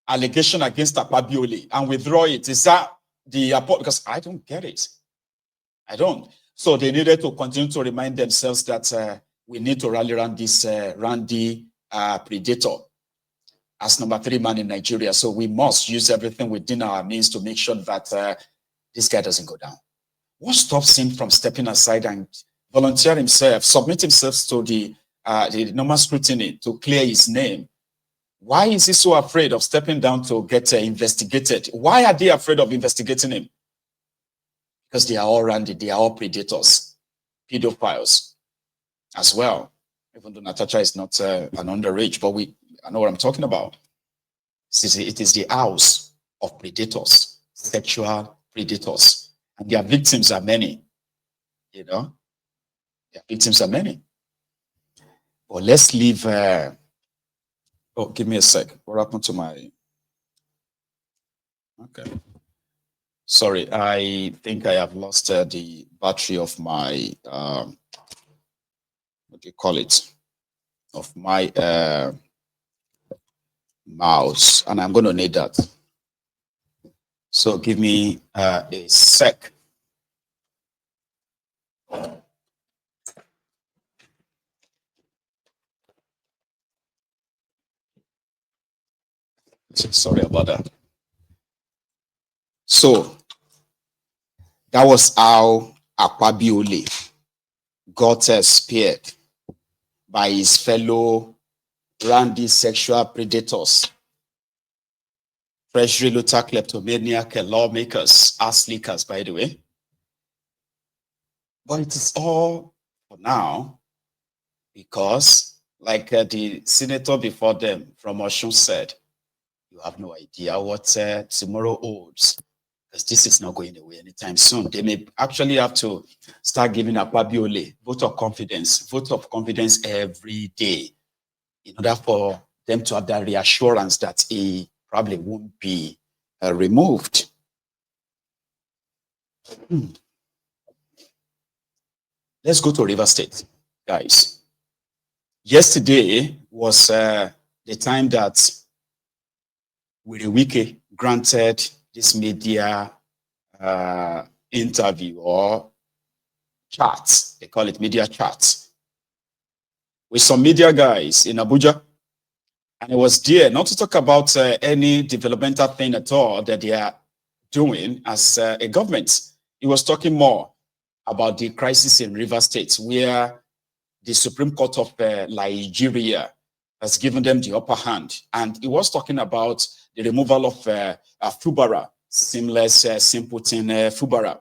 allegation against Akpabio and withdraw it? Is that the because I don't get it. I don't. So they needed to continue to remind themselves that we need to rally around this Randy Predator as number 3 man in Nigeria. So we must use everything within our means to make sure that this guy doesn't go down. What stops him from stepping aside and volunteer himself, submit himself to the normal scrutiny to clear his name? Why is he so afraid of stepping down to get investigated? Why are they afraid of investigating him? Because they are all Randy, they are all predators, pedophiles as well. Even though Natasha is not an underage, but I know what I'm talking about. It is the house of predators, sexual predators. And their victims are many, you know. Their victims are many. But let's leave... oh, give me a sec. What happened to my... Okay. Sorry, I think I have lost the battery of my... what do you call it? Of my mouse. And I'm going to need that. So give me a sec. Sorry about that. So that was how Akpabio got speared by his fellow Randy sexual predators, treasury looter, kleptomaniac, lawmakers, ass leakers, by the way. But it is all for now because, like the senator before them from Osun said, you have no idea what tomorrow holds, because this is not going away anytime soon. They may actually have to start giving Akpabio vote of confidence every day in order for them to have that reassurance that he probably won't be removed. Let's go to River State, guys. Yesterday was the time that Wike granted this media interview or chat. They call it media chat with some media guys in Abuja. And it was there not to talk about any developmental thing at all that they are doing as a government. He was talking more about the crisis in River State, where the Supreme Court of Nigeria has given them the upper hand. And he was talking about the removal of Fubara, seamless, simpleton Fubara.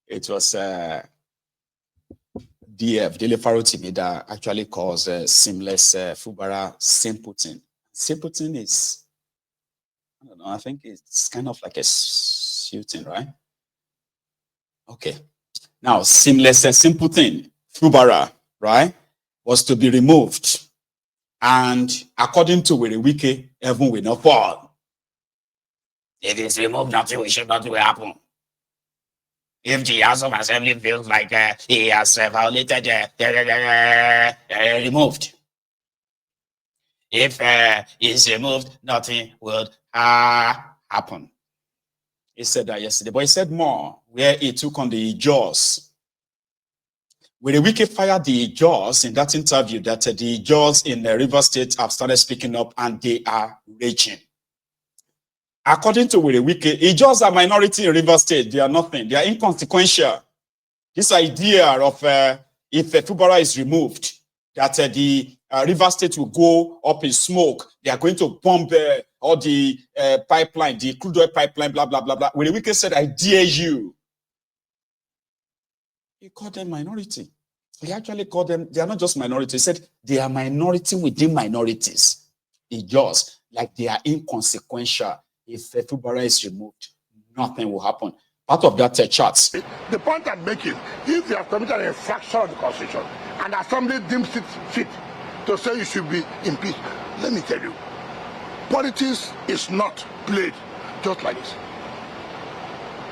It was DF, Dele Farotimi, that actually calls seamless Fubara simpleton. Simpleton is, I don't know, I think it's kind of like a suiting, right? Okay. Now, seamless simpleton Fubara, right, was to be removed. And according to Wike, heaven will not fall. If it's removed, nothing will happen. If the House of Assembly feels like he has violated, removed. If he's removed, nothing will happen. He said that yesterday, but he said more, where he took on the Ijaws. When Wike fired the Ijaws in that interview, that the Ijaws in River State have started speaking up and they are raging. According to Wike, Ijaws are minority in River State. They are nothing. They are inconsequential. This idea of if Fubara is removed, that the River State will go up in smoke. They are going to bomb all the pipeline, the crude oil pipeline, blah, blah, blah, blah. When Wike said, I dare you, he called them minority. He actually called them, they are not just minority. He said, they are minority within minorities. Ijaws, like they are inconsequential. If Fubara is removed, nothing will happen. Part of that chart. The point I'm making, if you have committed an infraction of the Constitution and Assembly deems it fit to say you should be impeached, let me tell you, politics is not played just like this.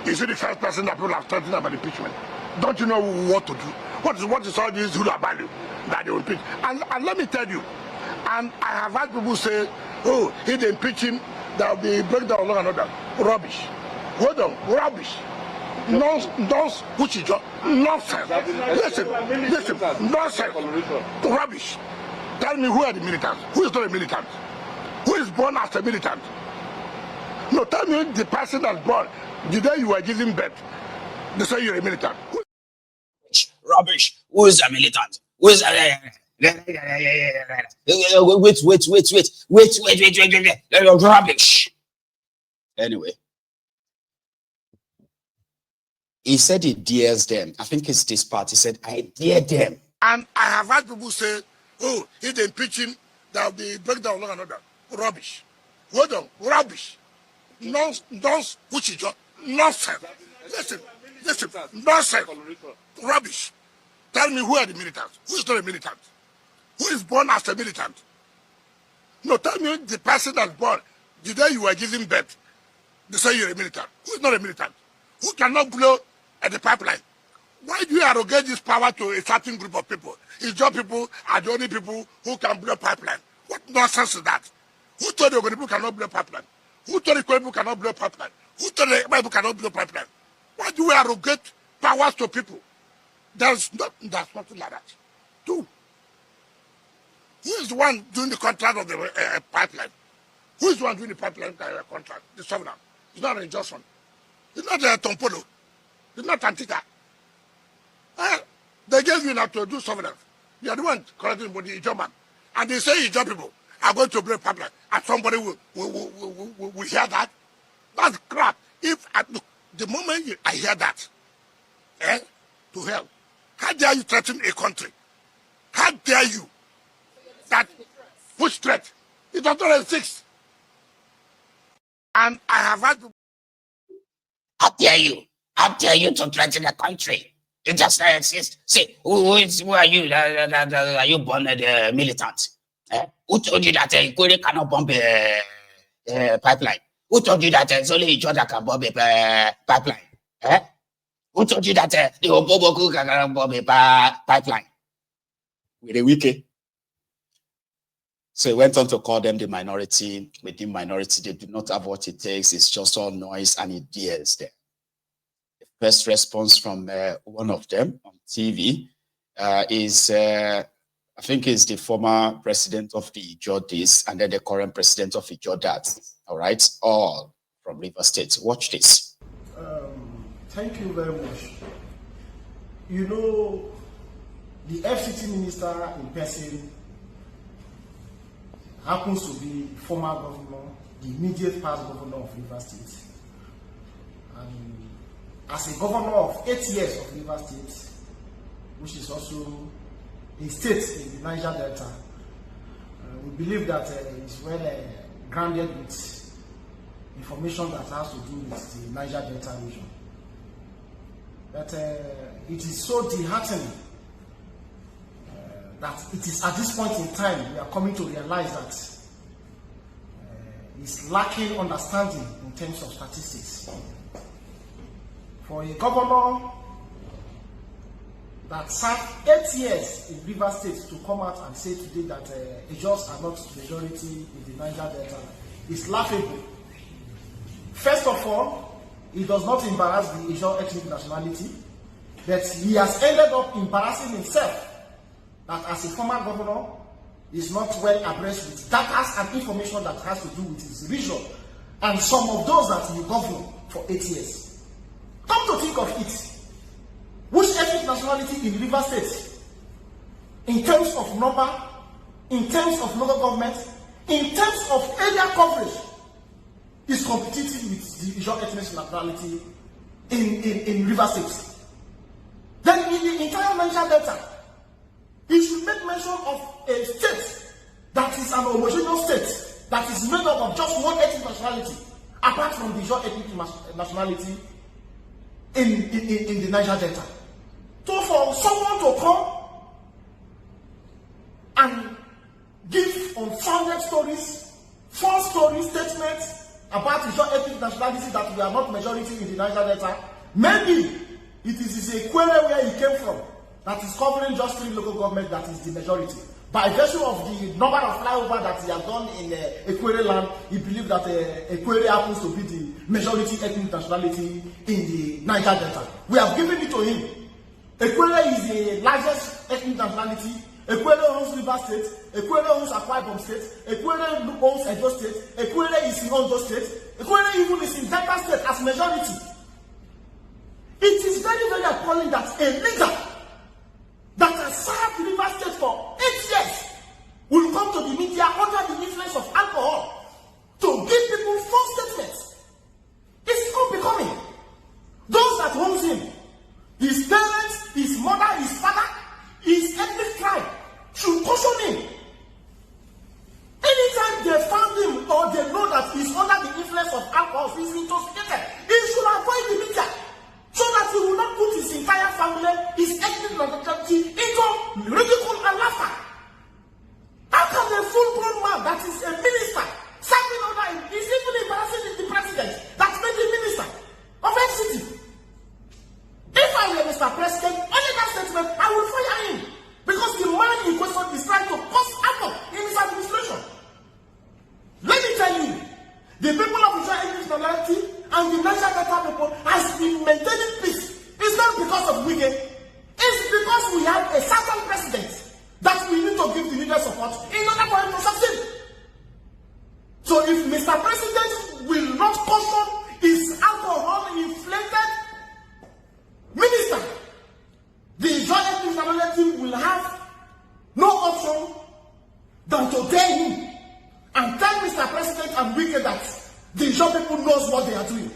Is it the first person that people have threatened about impeachment? Don't you know what to do? What is all this hula value that they will impeach? And let me tell you, and I have had people say oh, he didn't impeach him, that they break down law and order. Rubbish. Hold on, rubbish. Nonsense, Ijaw. Nonsense. Listen, nonsense. Rubbish. Tell me who are the militants? Who is not a militant? Who is born as a militant? No, tell me the person that's born the day you were giving birth. They say you're a militant. Rubbish. Who is a militant? Who is a... Wait. Rubbish. Anyway. He said he dares them. I think it's this part. He said, I dare them. And I have heard people say, oh, if they impeach him, that they break down law and order. Rubbish. Hold on, rubbish. Nonsense, Ijaw. Nonsense. Listen, nonsense. Rubbish. Tell me who are the militants? Who is not a militant? Who is born as a militant? No, tell me the person that's born the day you were giving birth. They say you're a militant. Who is not a militant? Who cannot blow at the pipeline? Why do you arrogate this power to a certain group of people? Ijaw people are the only people who can blow pipeline. What nonsense is that? Who told the people cannot blow pipeline? Who told the people cannot blow pipeline? Who told the people cannot blow pipeline? Why do we arrogate powers to people? There's nothing like that. Two. Who is the one doing the contract of the pipeline? Who is the one doing the pipeline contract? The sovereign. It's not an injunction. It's not Tompolo. It's not Antica. They gave you now to do sovereign. You are the one correcting with the Ijaw man. And they say Ijaw people are going to break pipeline. And somebody will hear that. That's crap. Look, the moment I hear that, to hell. How dare you threaten a country? How dare you? That which threat? It was not a 6. And I have had to. How dare you? How dare you to threaten a country? You just say, who are you? Are you born a militant? Who told you that Ikore cannot bomb a pipeline? Who told you that it's only Ijaw that can bomb a pipeline? Who told you that the Oboboku can bomb a pipeline? With a Wike. So he went on to call them the minority. Within minority, they do not have what it takes. It's just all noise, and he dares them. The first response from one of them on TV is, I think is the former president of the Ijaw this, and then the current president of Ijaw that. All right, all from Rivers State. Watch this. Thank you very much. You know, the FCT minister in person happens to be former governor, the immediate past governor of Rivers State. And as a governor of 8 years of Rivers State, which is also a state in the Niger Delta, we believe that it's well grounded with information that has to do with the Niger Delta region. That it is so disheartening that it is at this point in time we are coming to realize that it's lacking understanding in terms of statistics. For a governor that served 8 years in Rivers State to come out and say today that Ijaws are not majority in the Niger Delta is laughable. First of all, he does not embarrass the Ijaw ethnic nationality, but he has ended up embarrassing himself that as a former governor is not well abreast with data and information that has to do with his region and some of those that he governed for 8 years. Come to think of it, which ethnic nationality in Rivers State, in terms of number, in terms of local government, in terms of area coverage, is competitive with the Ijaw ethnic nationality in Rivers State? Then in the entire Niger Delta, he should make mention of a state that is an homogeneous state that is made up of just one ethnic nationality, apart from the Ijaw ethnic nationality in the Niger Delta. So for someone to come and give unfounded stories, false story statements about Ijaw ethnic nationality that we are not majority in the Niger Delta, maybe it is a query where he came from that is covering just 3 local governments that is the majority. By virtue of the number of flyover that he has done in Equatorial land, he believes that Equatorial happens to be the majority ethnic nationality in the Niger Delta. We have given it to him. Equatorial is the largest ethnic nationality. Equatorial owns River State. Equatorial owns Akpabio State. Equatorial owns Ijaw State. Equatorial is in Ondo State. Equatorial even is in Delta State as majority. It is very, very appalling that a leader that has served River State for 8 years will come to the media under the influence of alcohol to give people false statements. It's unbecoming. Those that owns him, his parents, his mother, his father, his ethnic tribe, should caution him. Anytime they found him or they know that he's under the influence of alcohol, he's intoxicated, he should avoid the media, so that he will not put his entire family, his ethnic nationality, into ridicule and laughter. How can a full-grown man that is a minister serving under him is even embarrassing the president that made him minister of FCT? If I were Mr. President, only that statement, I will fire him, because the man in question is trying to cause havoc in his administration. Let me tell you, the people of Ijaw nationality and the Niger Delta people has been maintaining peace. It's not because of Wike. It's because we have a certain president that we need to give the leader support in order for him to succeed. So if Mr. President will not caution his alcohol-inflated minister, the Ijaw nationality will have no option than to dare him and tell Mr. President and Wike that the Ijaw people knows what they are doing.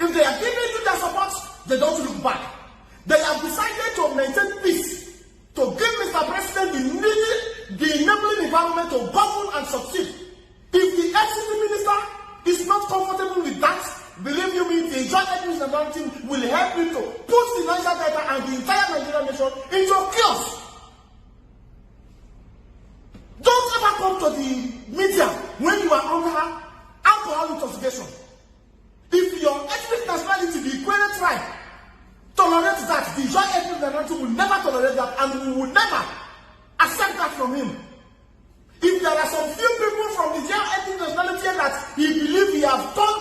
If they are giving you their support, they don't look back. They have decided to maintain peace, to give Mr. President the enabling environment to govern and succeed. If the FCT minister is not comfortable with that, believe you me, the Ijaw nationality will help him to put the Niger Delta and the entire Nigerian nation into chaos. Don't ever come to the media when you are under alcohol intoxication. If your ethnic nationality, the Equatorial tribe, tolerate that, the Ijaw ethnic nationality will never tolerate that, and we will never accept that from him. If there are some few people from the Ijaw ethnic nationality that he believes he has done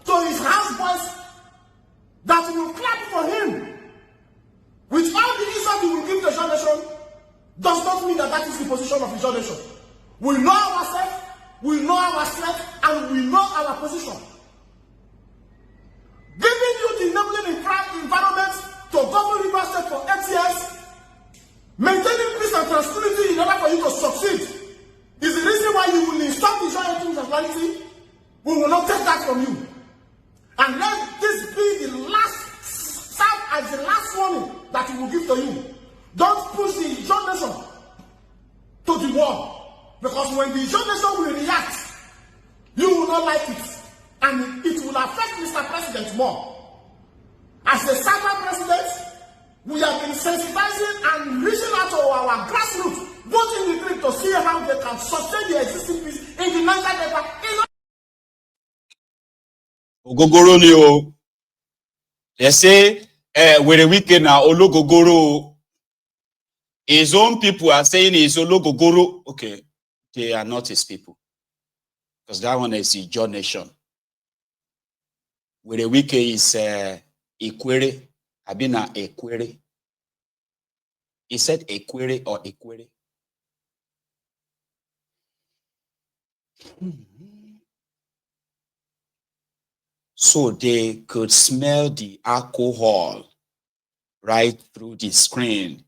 to his houseboys that will clap for him with all the insult he will give the Ijaw nation, does not mean that that is the position of the Ijaw nation. We know ourselves, we know our strength, and we know our position. Giving you the enabling environment to govern River State for 8 years, maintaining peace and tranquility in order for you to succeed, is the reason why you will install the Ijaw ethnic nationality. We will not take that from you. And let this be the last, serve as the last warning that we will give to you. Don't push the Ijaw nation to the wall, because when the Ijaw nation will react, you will not like it, and it will affect Mr. President more. As a certain president, we have been sensitizing and reaching out to our grassroots, both in the grid, to see how they can sustain the existing peace in the Niger Delta. Ogogoro ni o. They say, where the weekend now, Ologogoro. His own people are saying he's Ologogoro. Okay, they are not his people, because that one is Ijaw nation. Where the Wike is Equere, Abina Equere. He said Equere or Equere. So they could smell the alcohol right through the screen.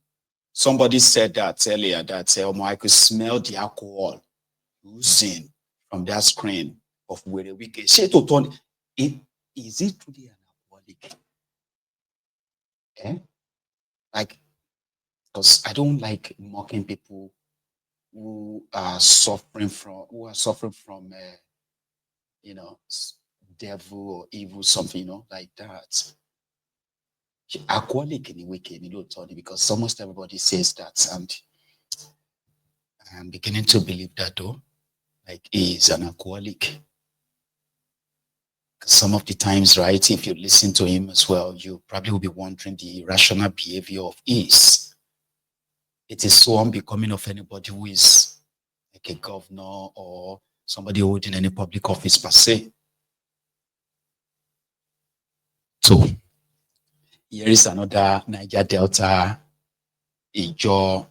Somebody said that earlier, that I could smell the alcohol oozing from that screen of where the Wike. Is it truly an alcoholic? Like, because I don't like mocking people who are suffering from devil or evil, something, like that. Alcoholic in the wicked, because almost everybody says that, and I'm beginning to believe that though, like he's an alcoholic. Some of the times, right, if you listen to him as well, you probably will be wondering the irrational behavior of his. it is so unbecoming of anybody who is like a governor or somebody holding any public office per se. So here is another Niger Delta Ijaw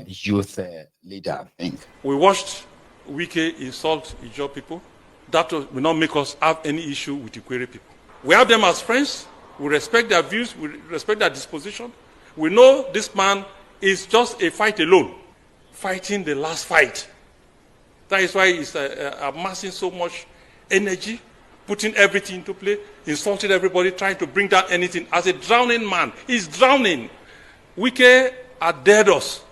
youth leader, I think. We watched Wike insult Ijaw people. That will not make us have any issue with Ikwere people. We have them as friends. We respect their views. We respect their disposition. We know this man is just a fight alone, fighting the last fight. That is why he's amassing so much energy, putting everything into play, insulting everybody, trying to bring down anything. As a drowning man, he's drowning. Wike had dared us.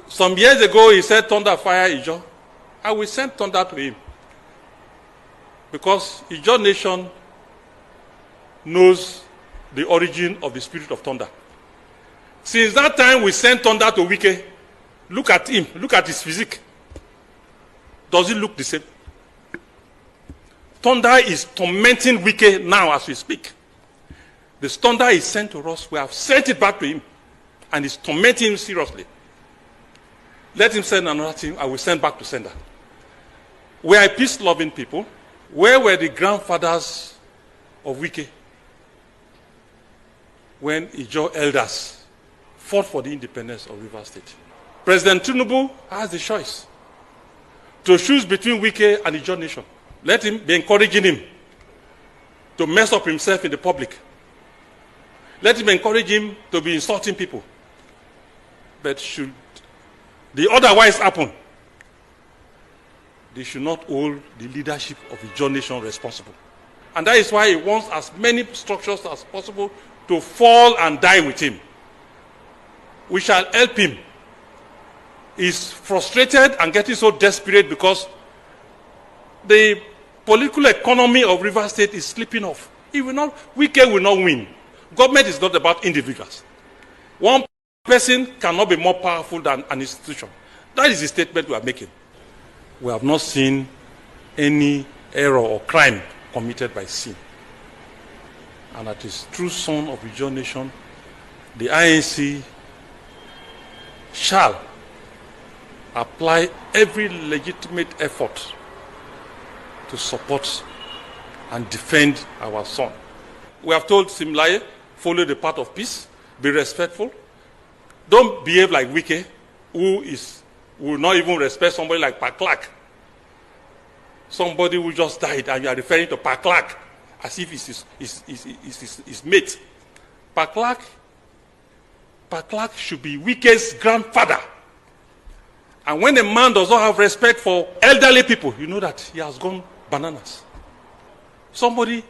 Some years ago, he said, thunder, fire, Ijaw. I will send thunder to him. Because Ijaw nation knows the origin of the spirit of thunder. Since that time, we sent thunder to Wike. Look at him. Look at his physique. Does it look the same? Thunder is tormenting Wike now as we speak. The thunder is sent to us. We have sent it back to him. And it's tormenting him seriously. Let him send another team. I will send back to sender. We are peace-loving people. Where were the grandfathers of Wike when Ijaw elders fought for the independence of Rivers State? President Tinubu has the choice to choose between Wike and Ijaw nation. Let him be encouraging him to mess up himself in the public. Let him encourage him to be insulting people. But should the otherwise happen, they should not hold the leadership of the Ijaw nation responsible. And that is why he wants as many structures as possible to fall and die with him. We shall help him. He's frustrated and getting so desperate because the political economy of Rivers State is slipping off. Wike will not win. Government is not about individuals. One person cannot be more powerful than an institution. That is the statement we are making. We have not seen any error or crime committed by sin. And that is true son of the Ijaw nation, the INC shall apply every legitimate effort to support and defend our son. We have told Simlaye, follow the path of peace, be respectful. Don't behave like Wike, who will not even respect somebody like Paklak. Somebody who just died, and you are referring to Paklak as if it's his mate. Paklak should be Wike's grandfather. And when a man does not have respect for elderly people, you know that he has gone bananas. Somebody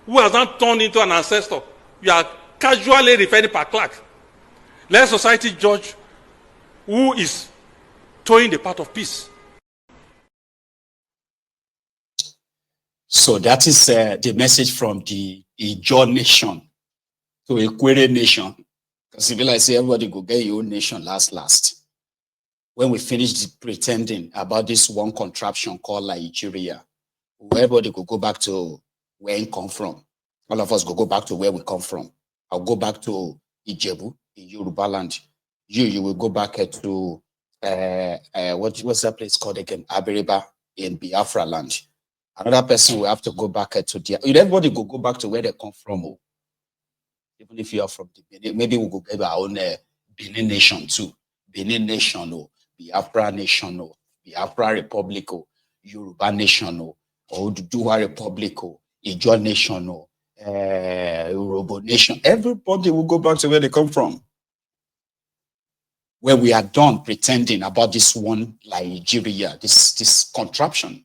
who has not turned into an ancestor, you are casually referring to Paklak. Let society judge who is towing the path of peace. So that is the message from the Ijaw nation to Ikwere nation. Because if I say everybody go get your own nation last. When we finish pretending about this one contraption called Nigeria, everybody could go back to where it come from. All of us go back to where we come from. I'll go back to Ijebu in Yoruba land. You will go back to what's that place called again? Abiriba in Biafra land. Another person will have to go back to everybody go back to where they come from. Oh. Even if you are from the Benin, maybe we'll go get our own Benin nation too. Benin nation, or Biafra nation, or Biafra Republic, or Yoruba nation, or Oduduwa Republic, or Ijaw nation, or Yoruba nation. Everybody will go back to where they come from. Where we are done pretending about this one Nigeria, this contraption.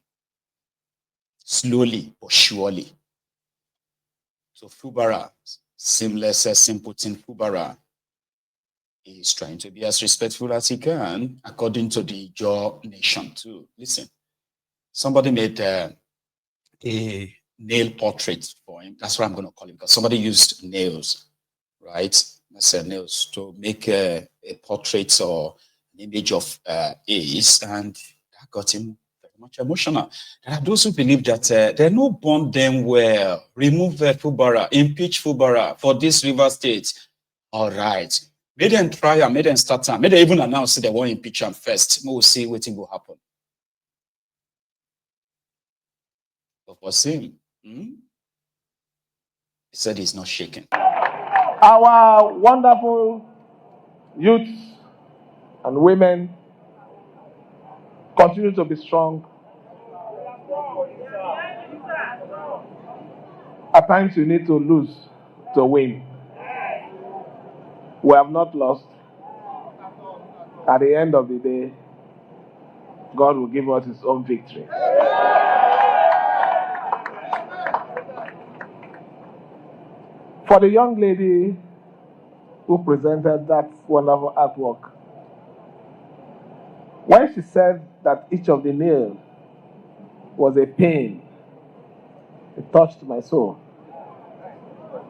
Slowly but surely. So Fubara, seamless, simpleton Fubara, is trying to be as respectful as he can, according to the Ijaw nation too. Listen, somebody made a nail portrait for him. That's what I'm going to call him, because somebody used nails, right? That's nails to make a portrait or an image of Ace, and that got him very much emotional. There are those who believe that they're not born them well. Remove Fubara, impeach Fubara for this River State. All right. Make them try and make them start time. Make them even announce they want to impeach him first. We'll see what will happen. But for him, he said he's not shaking. Our wonderful youth and women continue to be strong. At times you need to lose to win. We have not lost. At the end of the day, God will give us his own victory. For the young lady who presented that wonderful artwork, when she said that each of the nails was a pain, it touched my soul.